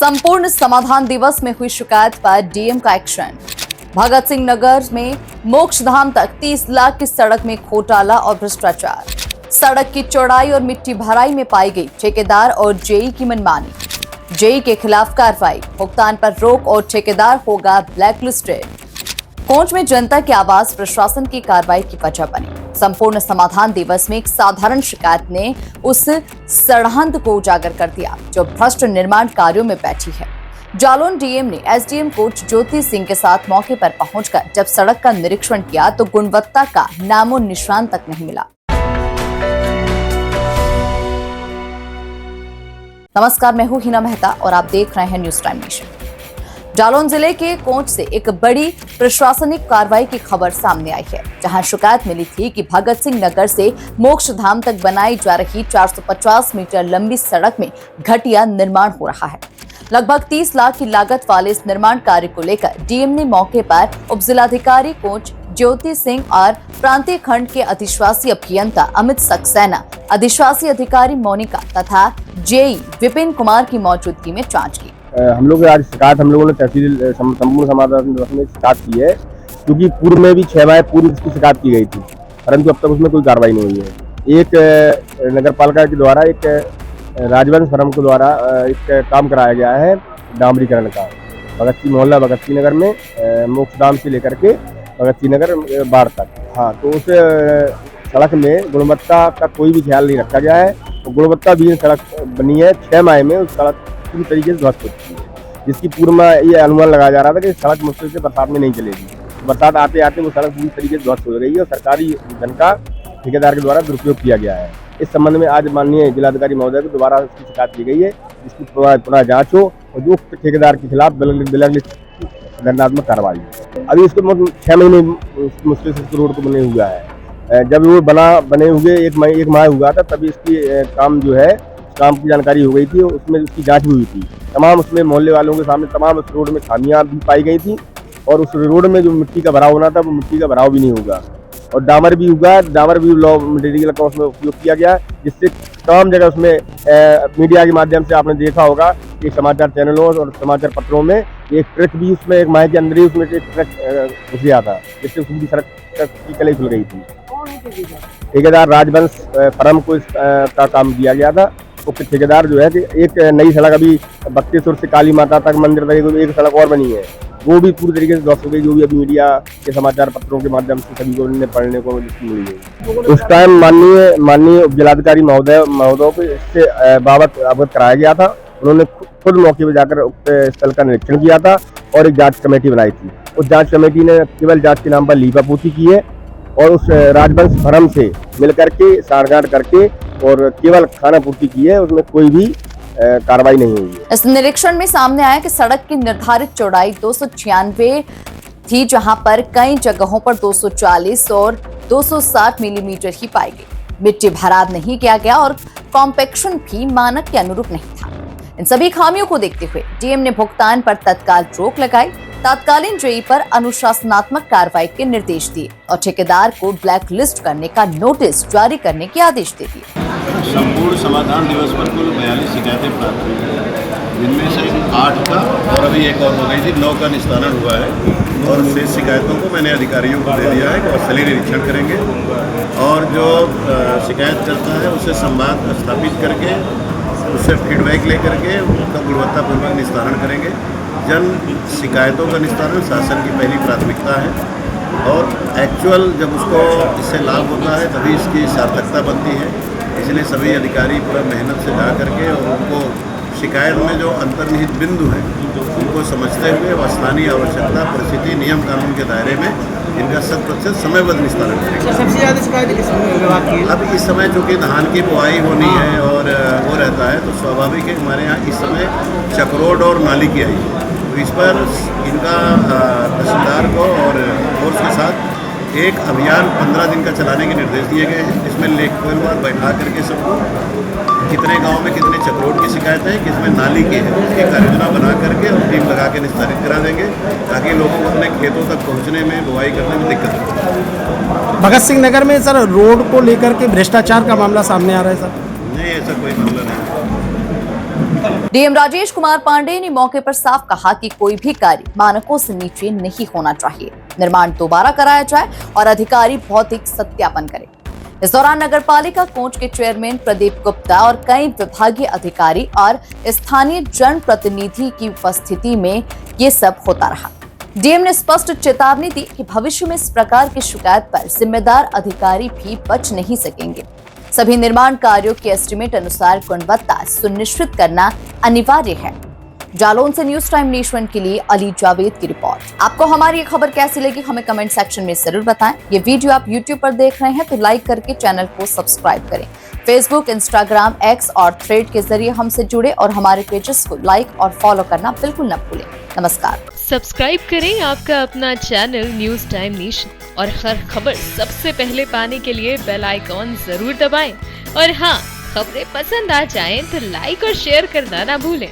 संपूर्ण समाधान दिवस में हुई शिकायत पर डीएम का एक्शन। भगत सिंह नगर में मोक्षधाम तक 30 लाख की सड़क में घोटाला और भ्रष्टाचार। सड़क की चौड़ाई और मिट्टी भराई में पाई गई ठेकेदार और जेई की मनमानी। जेई के खिलाफ कार्रवाई, भुगतान पर रोक और ठेकेदार होगा ब्लैकलिस्टेड। कोंच में जनता की आवाज प्रशासन की कार्रवाई की वजह बनी। संपूर्ण समाधान दिवस में एक साधारण शिकायत ने उस षड्यंत्र को उजागर कर दिया जो भ्रष्ट निर्माण कार्यों में बैठी है। जालौन डीएम ने एसडीएम कोच ज्योति सिंह के साथ मौके पर पहुंचकर जब सड़क का निरीक्षण किया तो गुणवत्ता का नामो निशान तक नहीं मिला। नमस्कार, मैं हूं हिना मेहता और आप देख रहे हैं न्यूज टाइम नेशन। जालौन जिले के कोंच से एक बड़ी प्रशासनिक कार्रवाई की खबर सामने आई है, जहां शिकायत मिली थी कि भगत सिंह नगर से मोक्षधाम तक बनाई जा रही 450 मीटर लंबी सड़क में घटिया निर्माण हो रहा है। लगभग 30 लाख की लागत वाले इस निर्माण कार्य को लेकर डीएम ने मौके पर उप जिलाधिकारी कोंच ज्योति सिंह और प्रांतीय खंड के अधिशासी अभियंता अमित सक्सेना, अधिशासी अधिकारी मोनिका तथा जेई विपिन कुमार की मौजूदगी में जांच की। हम लोग आज शिकायत हम लोगों ने तहसील संपूर्ण समाधान दिवस में शिकायत की है, क्योंकि पूर्व में भी 6 माह पूर्व इसकी शिकायत की गई थी, परंतु अब तक उसमें कोई कार्रवाई नहीं हुई है। एक नगर पालिका के द्वारा एक राजवंश फर्म के द्वारा एक काम कराया गया है डामरीकरण का भगत सिंह मोहल्ला भगत सिंह नगर में मोक्षधाम से लेकर के भगत सिंह नगर बाढ़ तक। हाँ, तो उस सड़क में गुणवत्ता का कोई भी ख्याल नहीं रखा गया है। तो गुणवत्ता भी सड़क बनी है, 6 माह में उस सड़क पूरी तरीके से ध्वस्त हो चुकी है, जिसकी पूर्व में ये अनुमान लगाया जा रहा था कि सड़क मुश्किल से बरसात में नहीं चलेगी। बरसात आते आते वो सड़क पूरी तरीके से ध्वस्त हो रही है और सरकारी धन का ठेकेदार के द्वारा दुरुपयोग किया गया है। इस संबंध में आज माननीय जिलाधिकारी महोदय को दोबारा इसकी शिकायत की गई है, जिसकी पुनः जांच हो और जो ठेकेदार के खिलाफ दंडात्मक कार्रवाई। अभी इसको 6 महीने मुश्किल से रोड को बने हुआ है। जब वो बने हुए एक माह हुआ था, तभी इसकी काम जो है काम की जानकारी हो गई थी, उसमें उसकी जांच भी हुई थी। तमाम उसमें मोहल्ले वालों के सामने तमाम उस रोड में खामियां भी पाई गई थी और उस रोड में जो मिट्टी का भराव होना था वो मिट्टी का भराव भी नहीं होगा और डामर भी होगा। डामर भी लॉ मटेरियल का उसमें उपयोग किया गया, जिससे तमाम जगह उसमें मीडिया के माध्यम से आपने देखा होगा कि समाचार चैनलों और समाचार पत्रों में एक ट्रक भी उसमें एक माह के अंदर ही उसमें एक ट्रक घुस गया था, जिससे उसकी सड़क की कलई खुल गई थी। ठेकेदार राजवंश फर्म को इसका काम दिया गया था। उक्त ठेकेदार जो है कि एक नई सड़क अभी बत्तीसुर से काली माता तक मंदिर तक एक सड़क और बनी है, वो भी पूरी तरीके से ध्वस्त हो गई, जो भी अभी मीडिया के समाचार पत्रों के माध्यम से सभी को पढ़ने को मिली है। उस टाइम माननीय जिलाधिकारी महोदय को इससे बाबत अवगत कराया गया था। उन्होंने खुद मौके पर जाकर उक्त स्थल का निरीक्षण किया था और एक जांच कमेटी बनाई थी। उस जांच कमेटी ने केवल जांच के नाम पर लीपापोती की है और उस राजवंश फर्म से मिलकर के साठगांठ करके और केवल खाना पूर्ति की है, उसमें कोई भी कार्रवाई नहीं हुई है। इस निरीक्षण में सामने आया कि सड़क की निर्धारित चौड़ाई 296 थी, जहां पर कई जगहों पर 240 और 260 मिलीमीटर ही पाई गई। मिट्टी भराव नहीं किया गया और कॉम्पैक्शन भी मानक के अनुरूप नहीं था। इन सभी खामियों को देखते हुए डीएम ने भुगतान पर तत्काल रोक लगाई, तत्कालीन जेई पर अनुशासनात्मक कार्रवाई के निर्देश दिए और ठेकेदार को ब्लैक लिस्ट करने का नोटिस जारी करने के आदेश दे दिए। संपूर्ण समाधान दिवस पर कुल 42 शिकायतें प्राप्त हुई, जिनमें से 8 का और अभी एक और हो गई थी, 9 का निस्तारण हुआ है और शेष शिकायतों को मैंने अधिकारियों को दे दिया है कि वो स्थलीय निरीक्षण करेंगे और जो शिकायत करता है उससे संवाद स्थापित करके उससे फीडबैक लेकर के उसका गुणवत्तापूर्वक निस्तारण करेंगे। जन शिकायतों का निस्तारण शासन की पहली प्राथमिकता है और एक्चुअल जब उसको इससे लाभ होता है तभी इसकी सार्थकता बनती है। इसलिए सभी अधिकारी पूरा मेहनत से जा करके और उनको शिकायत में जो अंतर्निहित बिंदु हैं उनको समझते हुए व स्थानीय आवश्यकता परिस्थिति नियम कानून के दायरे में इनका 100% समयबद्ध निस्तारण करेंगे। सबसे ज़्यादा शिकायत किस विभाग की? अब इस समय चूँकि धान की बुआई होनी है और वो रहता है, तो स्वाभाविक है हमारे यहाँ इस समय चक्रोड और नाली की आई है, तो इस पर इनका तहसीलदार को और फोर्स के साथ एक अभियान 15 दिन का चलाने के निर्देश दिए गए हैं, जिसमें लेखपाल बैठा करके सबको कितने गांव में कितने चक्रोड की शिकायत है, किसमें नाली की है, उसकी कार्ययोजना बना करके और टीम लगा के निस्तारित करा देंगे, ताकि लोगों को अपने खेतों तक पहुंचने में बुआई करने में दिक्कत हो। भगत सिंह नगर में सर रोड को लेकर के भ्रष्टाचार का मामला सामने आ रहा है सर? नहीं, ऐसा कोई मामला नहीं। डीएम राजेश कुमार पांडे ने मौके पर साफ कहा कि कोई भी कार्य मानकों से नीचे नहीं होना चाहिए। निर्माण दोबारा कराया जाए और अधिकारी भौतिक सत्यापन करें। इस दौरान नगर पालिका कोंच के चेयरमैन प्रदीप गुप्ता और कई विभागीय अधिकारी और स्थानीय जनप्रतिनिधि की उपस्थिति में ये सब होता रहा। डीएम ने स्पष्ट चेतावनी दी कि भविष्य में इस प्रकार की शिकायत पर जिम्मेदार अधिकारी भी बच नहीं सकेंगे। सभी निर्माण कार्यों के एस्टीमेट अनुसार गुणवत्ता सुनिश्चित करना अनिवार्य है। जालौन से न्यूज टाइम नेशन के लिए अली जावेद की रिपोर्ट। आपको हमारी ये खबर कैसी लगी हमें कमेंट सेक्शन में जरूर बताएं। ये वीडियो आप यूट्यूब पर देख रहे हैं तो लाइक करके चैनल को सब्सक्राइब करें। फेसबुक, इंस्टाग्राम, एक्स और थ्रेड के जरिए हमसे जुड़े और हमारे पेजेस को लाइक और फॉलो करना बिल्कुल न भूलें। नमस्कार। सब्सक्राइब करें आपका अपना चैनल न्यूज टाइम नेशन और हर खबर सबसे पहले पाने के लिए बेल आइकॉन जरूर दबाएं। और हाँ, खबरें पसंद आ जाएं तो लाइक और शेयर करना ना भूलें।